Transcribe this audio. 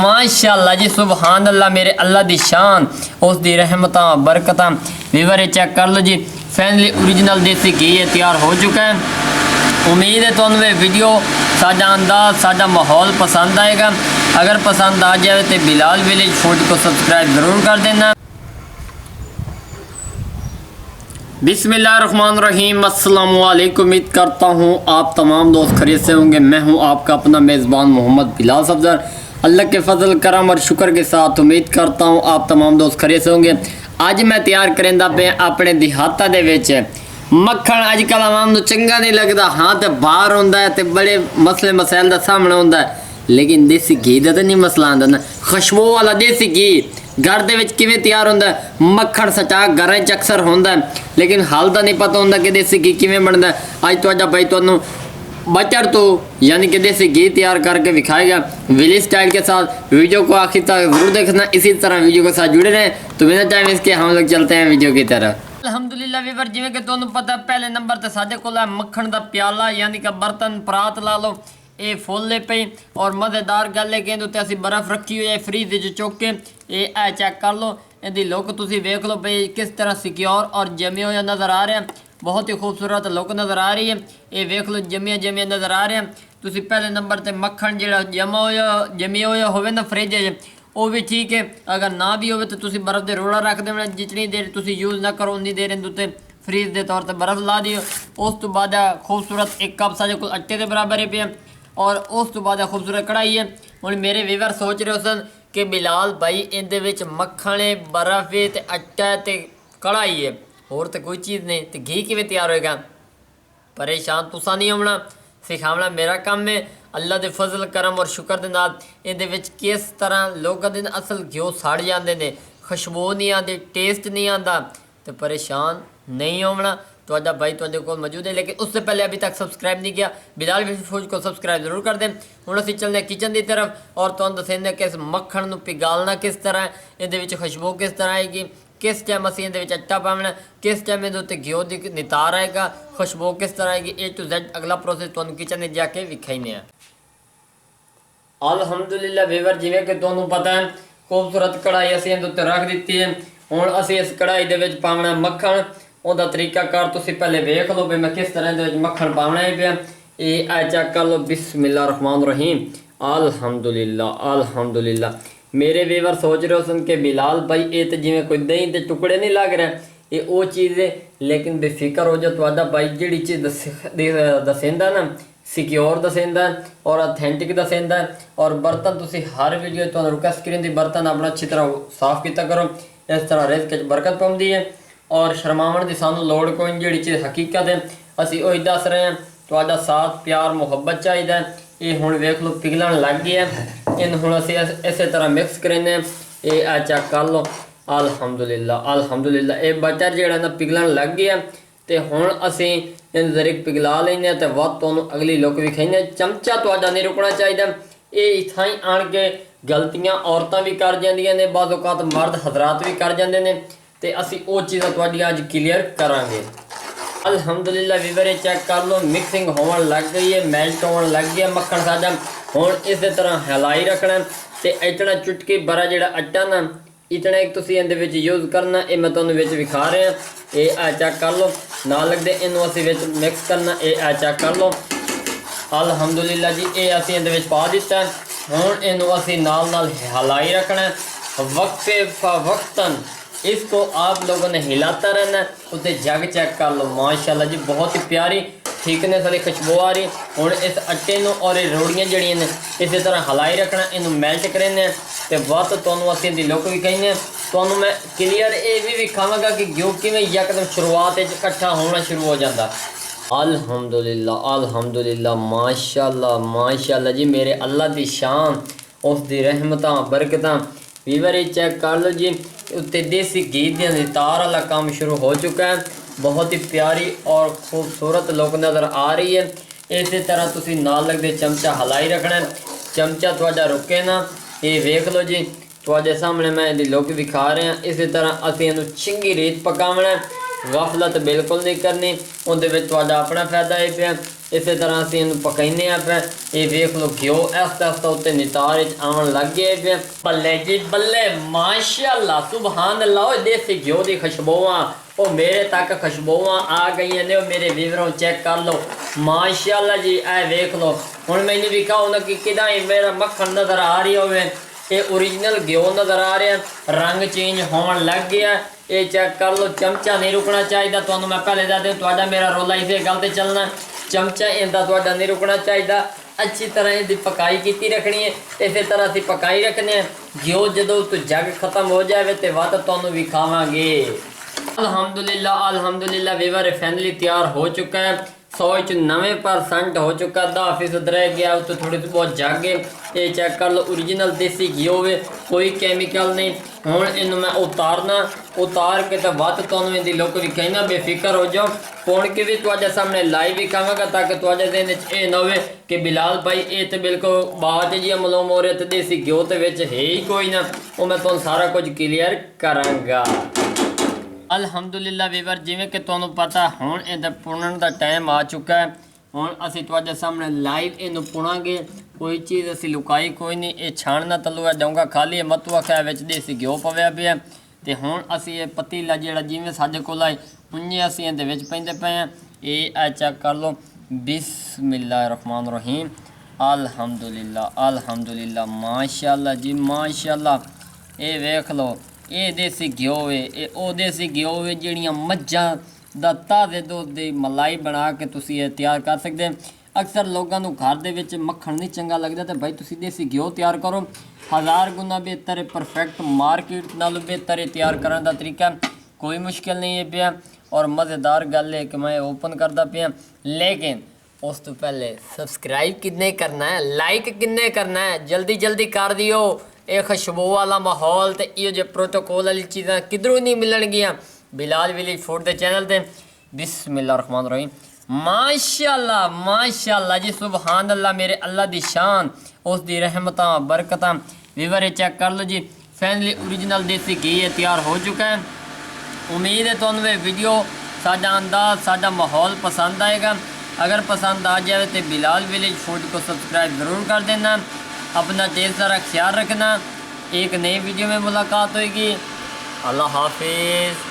माशाअल्लाह जी, सुबहान अल्लाह, मेरे अल्लाह दी शान, उसकी रहमत बरकत। वीवर चेक कर लो जी, फैनली ओरिजिनल देसी घी ये तैयार हो चुका है। उम्मीद है तुहानू ये वीडियो, साडा अंदाज, साडा माहौल पसंद आएगा। अगर पसंद आ जाए तो बिलाल विलेज फूड को सब्सक्राइब ज़रूर कर देना। बिस्मिल्लाहिर्रहमानिर्रहीम, अस्सलाम वालेकुम। उम्मीद करता हूँ आप तमाम दोस्त खैरियत से होंगे। मैं हूँ आपका अपना मेज़बान मोहम्मद बिलाल सफदर। अल्लाह के फजल करम और शुक्र के साथ उम्मीद करता हूँ आप तमाम दोस्त खैरियत से होंगे। अज मैं तैयार करेंदा पे अपने देहाता दे विच मक्खन। अजकल आवाम नूं चंगा नहीं लगता, हाँ तो बाहर होंदा है तो बड़े मसले मसैल का सामना होंदा है, लेकिन देसी घी का तो नहीं मसला आंदा ना। खुशबू वाला देसी घी घर दे विच किवें तैयार होंदा है। मक्खन सचा घरां च अक्सर होंदा है, लेकिन हाल दा नहीं पता होंदा कि देसी घी किवें बनदा है। अज तुहाडा भाई तुहानूं बटर तो यानी कि देसी घी तैयार करके दिखाएगा विलेज स्टाइल के साथ। वीडियो को आखिर तक जरूर देखना, इसी तरह वीडियो के साथ जुड़े रहें। तो बिना टाइम इसके हम लोग चलते हैं वीडियो की तरफ। अल्हम्दुलिल्लाह वीवर, जिवें कि तुहानूं पता पहले नंबर ते साडे कोल है मक्खन दा प्याला यानी कि बर्तन परात ला लो। ये फुल पे और मज़ेदार गल है कि इहदे उत्ते असीं बर्फ़ रखी हुई है फ्रीज च चुक के। ये चेक कर लो, इहदी लुक तुसीं वेख लो भाई किस तरह सिक्योर और जमे हुए नज़र आ रहा है। बहुत ही खूबसूरत लुक नज़र आ रही है। ये वेख लो जमिया जमिया नज़र आ रहे हैं। तुसीं पहले नंबर ते मक्खन जिहड़ा जमिया होया होवे ना फ्रिज वो भी ठीक है, अगर ना भी हो तो तुसीं बर्फ़ दे रोड़ा रख देना। जितनी देर तुसीं यूज़ ना करो उन्नी देर इहदे उत्ते फ्रीज के तौर पर बर्फ़ ला दिओ। उस तो बाद खूबसूरत एक कप साडे कोल आटे के बराबर है पे, और उस तो बाद खूबसूरत कढ़ाई है। हुण मेरे वीवर सोच रहे सन कि बिलाल भाई इहदे विच मक्खन है, बर्फ़ है ते आटा ते कढ़ाई है, होर तो कोई चीज़ नहीं, तो घी किवें तैयार होएगा। परेशान तुसा नहीं होना, सिखावना मेरा काम है। अल्लाह के फजल करम और शुक्र के नाल इहदे विच किस तरह लोगों के असल घ्यो सड़ जाते हैं, खुशबू नहीं आती, टेस्ट नहीं आता, तो परेशान नहीं होना। तो भाई तुहाडे कोल मौजूद है, लेकिन उससे पहले अभी तक सब्सक्राइब नहीं किया बिलाल विलेज फूड को सब्सक्राइब जरूर कर दें। हुण असीं चलने किचन की तरफ और तुहानूं दस्सने कि इस मक्खन नूं पिघालना किस तरह है, इहदे विच खुशबू किस तरह आएगी, किस टाइम असीं इहदे विच आटा पावना, किस टाइम इहदे उत्ते घ्यो दी नितार आएगा, खुशबू किस तरह आएगी। A to Z अगला प्रोसेस तुहानूं किचन में जाके विखाइने आ। अल्हम्दुलिल्लाह वीवर, जिवें कि तुहानूं पता है खूबसूरत कढ़ाई असीं इहदे उत्ते रख दित्ती है। हुण असीं इस कढ़ाई दे विच पावना मक्खन। ਉਹਦਾ तरीकाकार तुसीं पहले वेख लो भी मैं किस तरह दे मक्खन पावना है पिया। ये चेक कर लो। बिस्मिल्लाहिर्रहमानिर्रहीम, अल्हम्दुलिल्लाह अल्हम्दुलिल्लाह। मेरे वीवर सोच रहे हो सन कि बिलाल भाई ये तो जिवें कोई दही के टुकड़े नहीं लग रहा, ये वो चीज़ है, लेकिन बेफिक्र हो जाओ, तुहाडा भाई जिहड़ी चीज़ दसेंदा ना सिक्योर दसेंदा और ऑथेंटिक दसेंदा। और बर्तन तुसीं हर वीडियो तुहानूं रिक्वेस्ट करें दी बर्तन अपना अच्छी तरह साफ़ किया करो, इस तरह रिज़्क च बरकत पाउंदी है। और शर्मावन की सानू लोड़ कोई नहीं, जिहड़ी चीज़ हकीकत है असीं उही दस रहे हैं। तुहाडा साथ प्यार मुहब्बत चाहिए। ये हुण वेख लो पिघलन लग गया है। इन हुण असीं इस तरह मिक्स करेंगे। ये चेक कर लो। अल्हम्दुलिल्लाह अल्हम्दुलिल्लाह, ये बटर जिहड़ा ना पिघलन लग गया। तो हुण असीं इन जरीक पिघला लेंगे तो वध तुहानूं अगली लुक विखाइने। चमचा तुहाडा नहीं रुकना चाहिए। ये इत्थां ही आण के गलतियां औरतां भी कर जांदियां ने, बाज़ औकात मर्द हजरात भी कर जांदे ने, तो असी वो चीज़ां तुहाडियां अज क्लीयर करांगे। अल्हम्दुलिल्लाह वीवर, चेक कर लो मिक्सिंग होवन लग गई है, मेल्ट होवन लग गया मक्खन साडा। हुण इस तरह हिलाई रखना तो इतना चुटकी बड़ा जिहड़ा आटा ना इतना एक तुसीं इहदे विच यूज़ करना। ये मैं तुहानूं विच विखा रहा। ये चेक कर लो ना लगदे, इनूं असीं विच मिक्स करना। ये चेक कर लो। अल्हम्दुलिल्लाह जी, ये असीं इहदे विच पा दित्ता। हुण इनूं असीं नाल नाल हिलाई रखना वक्फे फ़वक्तन। इसको आप लोगों ने हिलाता रहना। उत्ते जग चेक कर लो, माशाल्लाह जी बहुत ही प्यारी थिकनेस वाली खुशबू आ रही। हुण इस आटे नूं और ये रोड़ियां जड़ियां ने इस तरह हिलाई रखना, इनू मेल्ट करेंगे तो वध तुहानूं असीं दी लुक विखाइने। तुहानूं मैं क्लीयर ये भी विखावांगा कि घ्यो किवें यकदम शुरुआत इकट्ठा होना शुरू हो जाता। अल्हम्दुलिल्लाह अल्हम्दुलिल्लाह, माशाल्लाह माशाल्लाह जी, मेरे अल्लाह दी शान, उसकी रहमतां बरकतां। वीवर ये चेक कर लो जी, उत्ते देसी घी दी नितार वाला काम शुरू हो चुका है। बहुत ही प्यारी और खूबसूरत लुक नज़र आ रही है। इस तरह तुसीं नाल लगदे चमचा हिलाई रखना, चमचा तुहाडा रुके ना। ये वेख लो जी, तुहाडे सामने मैं इहदी लुक विखा रहा। इस तरह असीं इहनूं चंगी रीत पकावना, गफलत बिल्कुल नहीं करनी। उहदे विच तुहाडा अपना फायदा है पिया। ਇਸੇ ਤਰ੍ਹਾਂ ਅਸੀਂ ਇਹਨੂੰ ਪਕਾਈਨੇ ਆ ਪਿਆ। ਇਹ ਵੇਖ ਲਓ ਘਿਓ ਆਸਤਾ ਆਸਤਾ ਉੱਤੇ ਨਿਤਾਰ ਵਿੱਚ ਆਉਣ ਲੱਗ ਗਿਆ ਪਿਆ। ਬੱਲੇ ਜੀ ਬੱਲੇ, ਮਾਸ਼ਾਅੱਲਾ ਸੁਭਾਨ ਅੱਲਾਹ। ਉਹ ਦੇਸੀ ਘਿਓ ਦੀ ਖੁਸ਼ਬੂਆਂ ਉਹ ਮੇਰੇ ਤੱਕ ਖੁਸ਼ਬੂਆਂ ਆ ਗਈਆਂ ਨੇ। ਉਹ ਮੇਰੇ ਵੀਵਰੋਂ ਚੈੱਕ ਕਰ ਲਓ, ਮਾਸ਼ਾਅੱਲਾ ਜੀ। ਇਹ ਵੇਖ ਲਓ, ਹੁਣ ਮੈਨੂੰ ਵੀ ਕਹੋ ਨਾ ਕਿ ਕਿਦਾਂ ਮੇਰਾ ਮੱਖਣ ਨਜ਼ਰ ਆ ਰਹੀ ਹੋਵੇ। ਇਹ ओरिजिनल घिओ नज़र आ रहा, रंग चेंज होने लग गया। ये चेक कर लो, चमचा नहीं रुकना चाहिए। तो मैं पहले दस दूँ, तो मेरा रोला इसे गल ते चलना, चमचा इनका तो नहीं रुकना चाहिए। अच्छी तरह इसकी पकाई की रखनी है। इस तरह असी पकाई रखने। घिओ जो तो जग खत्म हो जाए तो वत तुहानू भी खावांगे। अल्हम्दुलिल्लाह अल्हम्दुलिल्लाह वीवर फाइनली तैयार हो चुका है। 100% हो चुका, 10% रह गया, तो थोड़ी बहुत जग गए। ये चेक कर लो, ओरिजिनल देसी घी होवे, कोई केमिकल नहीं। हुण इनू मैं उतारना, उतार के तो वत तुहानू इहदी लुक विखाइना, बेफिक्र हो जाओ। पुण के भी तुहाडे सामने लाइव विखावांगा, ताकि तुहाडे दिन च ये ना होवे कि बिलाल भाई ये तो बिल्कुल बात जी मलूम हो रहा, तो देसी घिओ तो विच है ही कोई ना। वो मैं तुहानू सारा कुछ क्लीयर करांगा। अल्हम्दुलिल्लाह वीवर, जिमें कि तुहानू पता हुण इहदा पुणन का टाइम आ चुका है। हुण असीं तुहाडे सामने लाइव इहनू पुणांगे। कोई चीज़ असीं लुकाई कोई नहीं। ये छाणना तलूआ डोंगा खाली मतुआ खै विच देसी घिओ पविआ पिया। ते हुण असीं ये पतीला जिहड़ा जिवें साडे कोल आए उंजे असीं इहदे विच पैंदे पए आ। ये चेक कर लो, बिस्मिल्लाहिर्रहमानिर्रहीम, अल्हम्दुलिल्लाह अल्हम्दुलिल्लाह, माशाअल्लाह जी माशाअल्लाह। ये वेख लो, ये देसी घिओ है। ये ओ देसी घिओ है जिहड़ियां मज्झां दा ताज़े दुध दी मलाई बना के तुसीं ये तैयार कर सकते हैं। अक्सर लोगों को घर दे विच मक्खन नहीं चंगा लगता, तो भाई तुसीं देसी घिओ तैयार करो, 1000 गुना बेहतर है। परफेक्ट मार्केट नालों बेहतर है तैयार करने का तरीका, कोई मुश्किल नहीं है पिया। और मज़ेदार गल है कि मैं ओपन करता पिया, लेकिन उस तो पहले सब्सक्राइब किन्ने करना है, लाइक किन्ने करना है, जल्दी जल्दी कर दियो। ये खुशबू वाला माहौल तो ये जो प्रोटोकॉल वाली चीज़ा किधरों नहीं मिलनगियां बिलाल विलेज फूड के चैनल पे। बिस्मिल्लाहिर्रहमानिर्रहीम, माशाअल्लाह माशाअल्लाह जी, सुभान अल्लाह, मेरे अल्लाह दी शान, उसकी रहमत बरकत। वीवर चेक कर लो जी, फाइनली ओरिजिनल देसी घी तैयार हो चुका है। उम्मीद है तुहानू ये वीडियो, साडा अंदाज, साडा माहौल पसंद आएगा। अगर पसंद आ जाए तो बिलाल विलेज फूड को सब्सक्राइब ज़रूर कर देना। अपना ढेर सारा ख्याल रखना। एक नई वीडियो में मुलाकात होगी। अल्लाह हाफिज़।